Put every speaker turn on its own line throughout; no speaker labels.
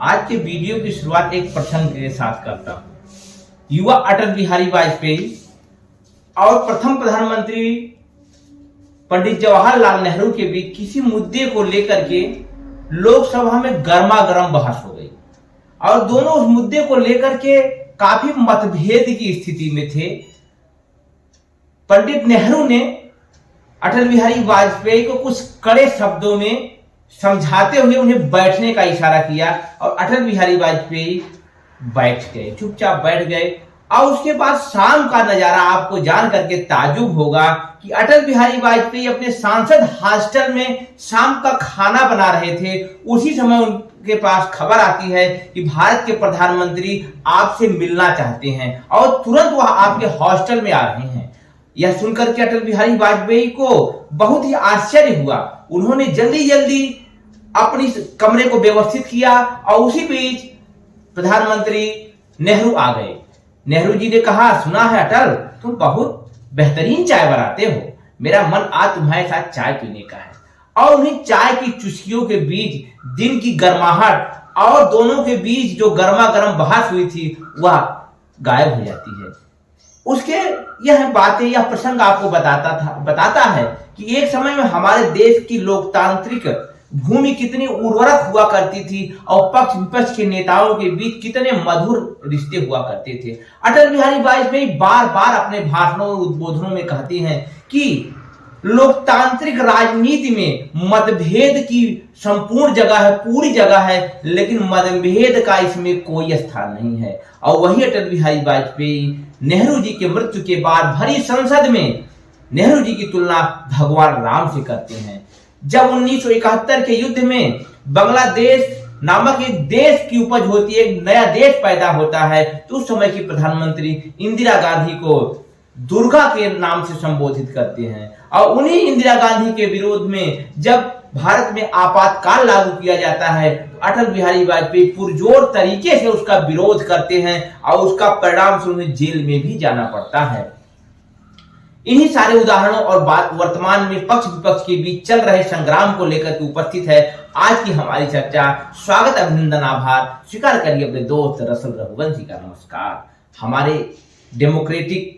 आज के वीडियो की शुरुआत एक प्रसंग के साथ करता हूं। युवा अटल बिहारी वाजपेयी और प्रथम प्रधानमंत्री पंडित जवाहरलाल नेहरू के बीच किसी मुद्दे को लेकर के लोकसभा में गर्मा गर्म बहस हो गई और दोनों उस मुद्दे को लेकर के काफी मतभेद की स्थिति में थे। पंडित नेहरू ने अटल बिहारी वाजपेयी को कुछ कड़े शब्दों में समझाते हुए उन्हें बैठने का इशारा किया और अटल बिहारी वाजपेयी बैठ गए, चुपचाप बैठ गए। और उसके बाद शाम का नजारा आपको जान करके ताजुब होगा कि अटल बिहारी वाजपेयी अपने सांसद हॉस्टल में शाम का खाना बना रहे थे। उसी समय उनके पास खबर आती है कि भारत के प्रधानमंत्री आपसे मिलना चाहते हैं और तुरंत वह आपके हॉस्टल में आ रहे हैं। यह सुनकर के अटल बिहारी वाजपेयी को बहुत ही आश्चर्य हुआ। उन्होंने जल्दी जल्दी अपनी कमरे को व्यवस्थित किया और उसी बीच प्रधानमंत्री नेहरू आ गए। नेहरू जी ने कहा, सुना है अटल, तुम बहुत बेहतरीन चाय बनाते हो, मेरा मन आज तुम्हारे साथ चाय पीने का है। और उन्हीं चाय की चुस्कियों के बीच दिन की गर्माहट और दोनों के बीच जो गर्मा गर्म बहस हुई थी वह गायब हो जाती है। उसके यह बातें, यह प्रसंग आपको बताता है कि एक समय में हमारे देश की लोकतांत्रिक भूमि कितनी उर्वरक हुआ करती थी और पक्ष विपक्ष के नेताओं के बीच कितने मधुर रिश्ते हुआ करते थे। अटल बिहारी वाजपेयी बार बार अपने भाषणों और उद्बोधनों में कहते हैं कि लोकतांत्रिक राजनीति में मतभेद की संपूर्ण जगह है, पूरी जगह है, लेकिन मतभेद का इसमें कोई स्थान नहीं है। और वही अटल बिहारी वाजपेयी नेहरू जी के मृत्यु के बाद भरी संसद में नेहरू जी की तुलना भगवान राम से करते हैं। जब 1971 के युद्ध में बांग्लादेश नामक एक देश की उपज होती है, एक नया देश पैदा होता है, तो उस समय की प्रधानमंत्री इंदिरा गांधी को दुर्गा के नाम से संबोधित करते हैं। और उन्हीं इंदिरा गांधी के विरोध में जब भारत में आपातकाल लागू किया जाता है तो अटल बिहारी वाजपेयी पुरजोर तरीके से उसका विरोध करते हैं और उसका परिणाम से उन्हें जेल में भी जाना पड़ता है। इन्हीं सारे उदाहरणों और बात वर्तमान में पक्ष विपक्ष के बीच चल रहे संग्राम को लेकर के उपस्थित है आज की हमारी चर्चा। स्वागत, अभिनंदन, आभार स्वीकार करिए अपने दोस्त रसल रघुवंशी का। नमस्कार। हमारे डेमोक्रेटिक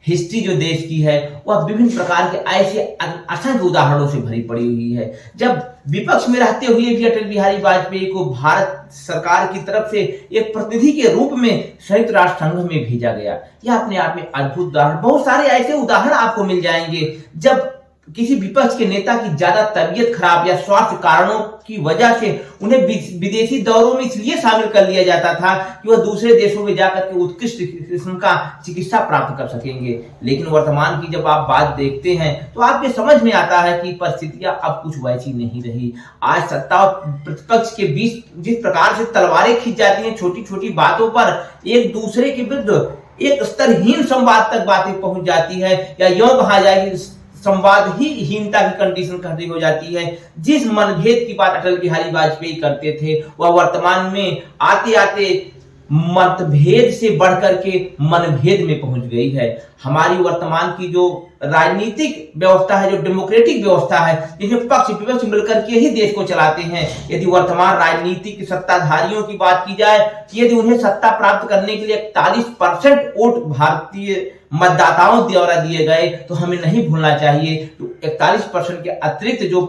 हिस्ट्री जो देश की है वह विभिन्न प्रकार के ऐसे असंख्य उदाहरणों से भरी पड़ी हुई है। जब विपक्ष में रहते हुए भी अटल बिहारी वाजपेयी को भारत सरकार की तरफ से एक प्रतिनिधि के रूप में संयुक्त राष्ट्र संघ में भेजा गया, यह अपने आप में अद्भुत उदाहरण, बहुत सारे ऐसे उदाहरण आपको मिल जाएंगे जब किसी विपक्ष के नेता की ज्यादा तबीयत खराब या स्वास्थ्य कारणों की वजह से उन्हें विदेशी दौरों में इसलिए शामिल कर लिया जाता था कि वह दूसरे देशों में जाकर के उत्कृष्ट किस्म का चिकित्सा प्राप्त कर सकेंगे। लेकिन वर्तमान की जब आप बात देखते हैं तो आपके समझ में आता है कि परिस्थितियां अब कुछ वैसी नहीं रही। आज सत्ता और प्रतिपक्ष के बीच जिस प्रकार से तलवारें खींच जाती हैं, छोटी छोटी बातों पर एक दूसरे के विरुद्ध एक स्तरहीन संवाद तक बातें पहुंच जाती है, या यूं कहा जाए कि संवाद ही हीनता की कंडीशन खड़ी हो जाती है। जिस मनभेद की बात अटल बिहारी वाजपेयी करते थे वह वर्तमान में आते आते मतभेद से बढ़कर के मनभेद में पहुंच गई है। हमारी वर्तमान की जो राजनीतिक व्यवस्था है, जो डेमोक्रेटिक व्यवस्था है, जिसमें पक्ष विपक्ष मिलकर के ही देश को चलाते हैं, यदि वर्तमान राजनीतिक सत्ताधारियों की बात की जाए, यदि उन्हें सत्ता प्राप्त करने के लिए 41% वोट भारतीय मतदाताओं द्वारा दिए गए तो हमें नहीं भूलना चाहिए तो 41% के अतिरिक्त जो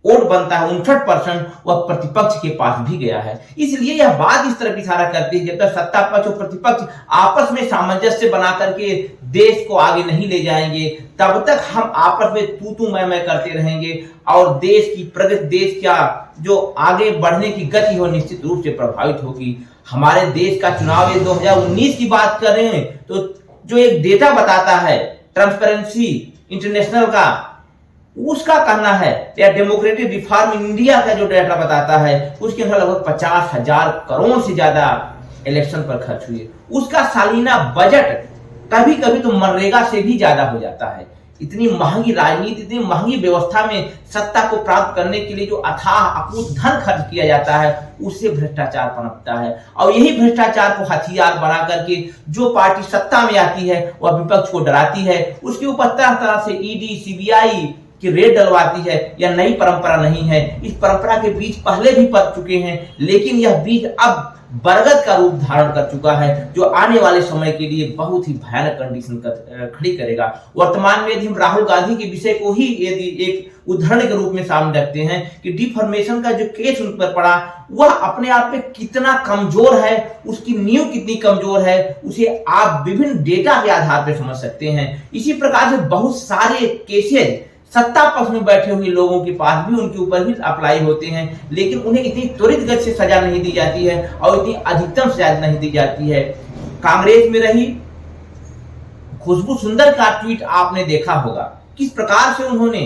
वोट बनता है 59% वह प्रतिपक्ष के पास भी गया है। इसलिए यह बात इस तरफ इशारा करती है जब तक सत्ता पक्ष और प्रतिपक्ष आपस में सामंजस्य बना करके देश को आगे नहीं ले जाएंगे तब तक हम आपस में तू मैं करते रहेंगे और देश की प्रगति, देश का जो आगे बढ़ने की गति हो निश्चित रूप से प्रभावित होगी। हमारे देश का चुनाव 2019 की बात करें तो जो एक डेटा बताता है ट्रांसपेरेंसी इंटरनेशनल का, उसका कहना है या डेमोक्रेटिक रिफॉर्म इंडिया का जो डेटा बताता है उसके अंदर लगभग 50,000 करोड़ से ज्यादा इलेक्शन पर खर्च हुए। उसका सालाना बजट कभी कभी तो मनरेगा से भी ज्यादा हो जाता है। इतनी महंगी राजनीति, इतनी महंगी व्यवस्था में सत्ता को प्राप्त करने के लिए जो अथाह अकूत धन खर्च किया जाता है उससे भ्रष्टाचार पनपता है। और यही भ्रष्टाचार को हथियार बना करके जो पार्टी सत्ता में आती है वह विपक्ष को डराती है। उसके ऊपर तरह तरह से ईडी, सीबीआई कि रेड डलवाती है यह नई परंपरा नहीं है। इस परंपरा के बीज पहले भी पक चुके हैं, लेकिन यह बीज अब बरगद का रूप धारण कर चुका है, जो आने वाले समय के लिए बहुत ही भयानक कंडीशन खड़ी करेगा। वर्तमान में यदि हम राहुल गांधी के विषय को ही यदि एक उदाहरण के रूप में सामने रखते हैं कि डिफॉर्मेशन का जो केस उन पर पड़ा वह अपने आप में कितना कमजोर है, उसकी नींव कितनी कमजोर है, उसे आप विभिन्न डेटा के आधार पर समझ सकते हैं। इसी प्रकार से बहुत सारे केसेज सत्ता पक्ष में बैठे हुए लोगों के पास भी उनके ऊपर भी अप्लाई होते हैं, लेकिन उन्हें इतनी त्वरित गति से सजा नहीं दी जाती है और इतनी अधिकतम सजा नहीं दी जाती है। कांग्रेस में रही खुशबू सुंदर का ट्वीट आपने देखा होगा, किस प्रकार से उन्होंने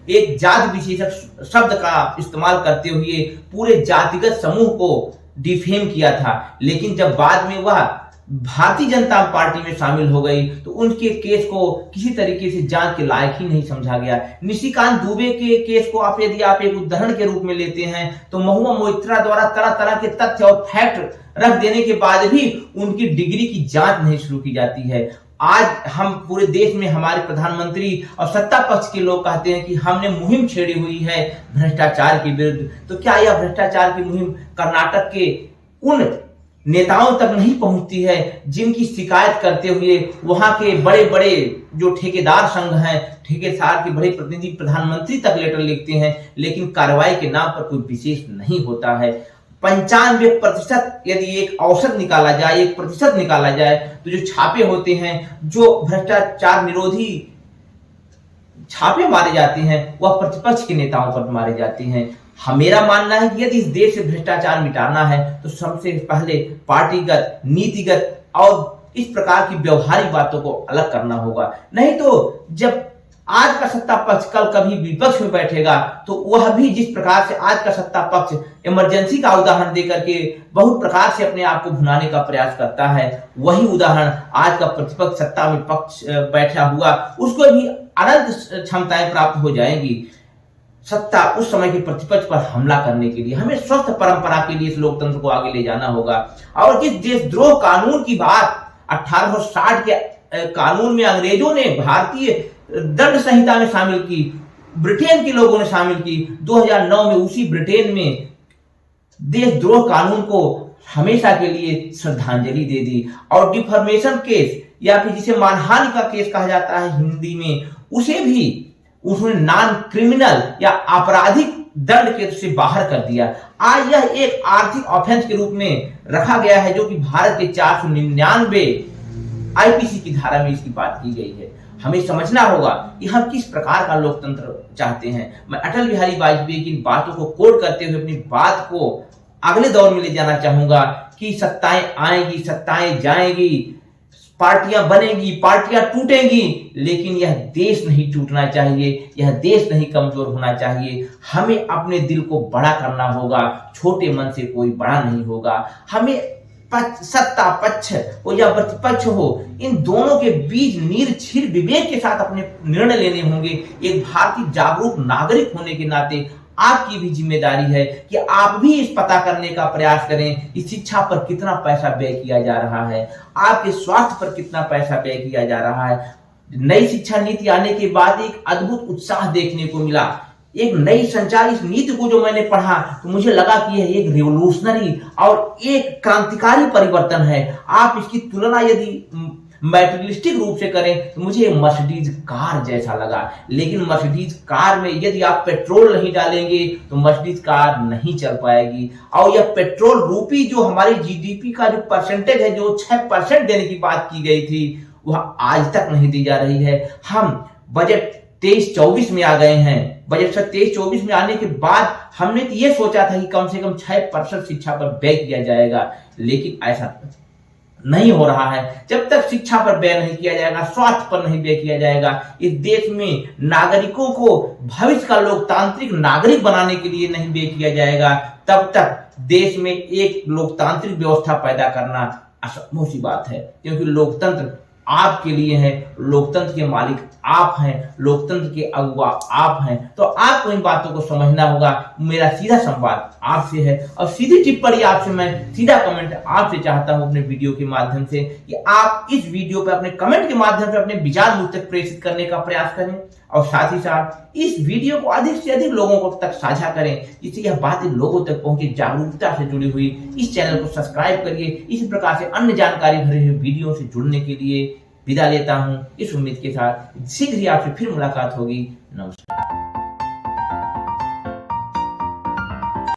एक जाति विशेषक शब्द का इस्तेमाल करते हुए पूरे जातिगत समूह को डिफेम किया था, लेकिन जब बाद में वह भारतीय जनता पार्टी में शामिल हो गई तो उनके केस को किसी तरीके से जांच के लायक ही नहीं समझा गया। निशिकांत दुबे के केस को यदि आप एक उदाहरण के रूप में लेते हैं तो महुआ मोइत्रा द्वारा तरह तरह के तथ्य और फैक्ट रख देने के बाद भी उनकी डिग्री की जांच नहीं शुरू की जाती है। आज हम पूरे देश में हमारे प्रधानमंत्री और सत्ता पक्ष के लोग कहते हैं कि हमने मुहिम छेड़ी हुई है भ्रष्टाचार के विरुद्ध, तो क्या यह भ्रष्टाचार की मुहिम कर्नाटक के उन नेताओं तक नहीं पहुंचती है जिनकी शिकायत करते हुए वहां के बड़े बड़े जो ठेकेदार संघ हैं, ठेकेदार के बड़े प्रतिनिधि प्रधानमंत्री तक लेटर लिखते हैं, लेकिन कार्रवाई के नाम पर कोई विशेष नहीं होता है। 95% यदि एक औसत निकाला जाए, एक प्रतिशत निकाला जाए तो जो छापे होते हैं, जो भ्रष्टाचार निरोधी छापे मारे जाते हैं वह प्रतिपक्ष के नेताओं पर मारे जाते हैं। मेरा मानना है कि यदि इस देश से भ्रष्टाचार मिटाना है तो सबसे पहले पार्टीगत, नीतिगत और इस प्रकार की व्यवहारिक बातों को अलग करना होगा। नहीं तो जब आज का सत्ता पक्ष कल कभी विपक्ष में बैठेगा तो वह भी जिस प्रकार से आज का सत्ता पक्ष इमरजेंसी का उदाहरण देकर के बहुत प्रकार से अपने आप को भुनाने का प्रयास करता है, वही उदाहरण आज का प्रतिपक्ष सत्ता में पक्ष बैठा हुआ उसको भी अनंत क्षमताएं प्राप्त हो जाएंगी। सत्ता उस समय के प्रतिपक्ष पर हमला करने के लिए हमें स्वस्थ परंपरा के लिए इस लोकतंत्र को आगे ले जाना होगा। और जिस देशद्रोह कानून की बात 1860 के कानून में अंग्रेजों ने भारतीय दंड संहिता में शामिल की, ब्रिटेन के लोगों ने शामिल की, 2009 में उसी ब्रिटेन में देशद्रोह कानून को हमेशा के लिए श्रद्धांजलि दे दी। और डिफॉर्मेशन केस या फिर जिसे मानहानि का केस कहा जाता है हिंदी में, उसे भी उसने नॉन क्रिमिनल या आपराधिक दंड के से बाहर कर दिया। आज यह एक आर्थिक ऑफेंस के रूप में रखा गया है, जो कि भारत के 499 आईपीसी की धारा में इसकी बात की गई है। हमें समझना होगा कि हम किस प्रकार का लोकतंत्र चाहते हैं। मैं अटल बिहारी वाजपेयी की इन बातों को कोट करते हुए अपनी बात को अगले दौर में ले जाना चाहूंगा कि सत्ताएं आएंगी, सत्ताएं जाएंगी, पार्टियां बनेगी, पार्टियां टूटेंगी, लेकिन यह देश नहीं टूटना चाहिए, यह देश नहीं कमजोर होना चाहिए। हमें अपने दिल को बड़ा करना होगा, छोटे मन से कोई बड़ा नहीं होगा। हमें सत्ता पक्ष हो या प्रतिपक्ष हो, इन दोनों के बीच निर्भीक विवेक के साथ अपने निर्णय लेने होंगे। एक भारतीय जागरूक नागरिक होने के नाते आपकी भी जिम्मेदारी है कि आप भी इस पता करने का प्रयास करें कि शिक्षा पर कितना पैसा व्यय किया जा रहा है, आपके स्वास्थ्य पर कितना पैसा व्यय किया जा रहा है। नई शिक्षा नीति आने के बाद एक अद्भुत उत्साह देखने को मिला। एक नई संचार इस नीति को जो मैंने पढ़ा तो मुझे लगा कि यह एक रिवोल्यूशनरी और एक क्रांतिकारी परिवर्तन है। आप इसकी तुलना यदि मैटेरियलिस्टिक रूप से करें तो मुझे मर्सिडीज कार जैसा लगा, लेकिन मर्सिडीज कार में यदि आप पेट्रोल नहीं डालेंगे तो मर्सिडीज कार नहीं चल पाएगी। और यह पेट्रोल रूपी जो हमारी जीडीपी का जो परसेंटेज है, जो 6% देने की बात की गई थी, वह आज तक नहीं दी जा रही है। हम बजट 23-24 में आ गए हैं। बजट 23-24 में आने के बाद हमने तो ये सोचा था कि कम से कम 6% शिक्षा पर व्यय किया जाएगा, लेकिन ऐसा नहीं हो रहा है। जब तक शिक्षा पर व्यय नहीं किया जाएगा, स्वास्थ्य पर नहीं व्यय किया जाएगा, इस देश में नागरिकों को भविष्य का लोकतांत्रिक नागरिक बनाने के लिए नहीं व्यय किया जाएगा, तब तक देश में एक लोकतांत्रिक व्यवस्था पैदा करना असंभव सी बात है। क्योंकि लोकतंत्र आपके लिए है, लोकतंत्र के मालिक आप हैं, लोकतंत्र के अगुवा आप हैं। तो आपको इन बातों को समझना होगा। मेरा सीधा संवाद आपसे है और सीधी टिप्पणी आपसे, मैं सीधा कमेंट आपसे चाहता हूं अपने वीडियो के माध्यम से कि आप इस वीडियो पे अपने कमेंट के माध्यम से अपने विचार मुझ तक प्रेषित करने का प्रयास करें। और साथ ही साथ इस वीडियो को अधिक से अधिक लोगों को तक साझा करें, जिससे यह बातें लोगों तक पहुंचे। जागरूकता से जुड़ी हुई इस चैनल को सब्सक्राइब करिए। इसी प्रकार से अन्य जानकारी भरे हुए वीडियो से जुड़ने के लिए विदा लेता हूं, इस उम्मीद के साथ शीघ्र ही आपसे फिर मुलाकात होगी। नमस्कार।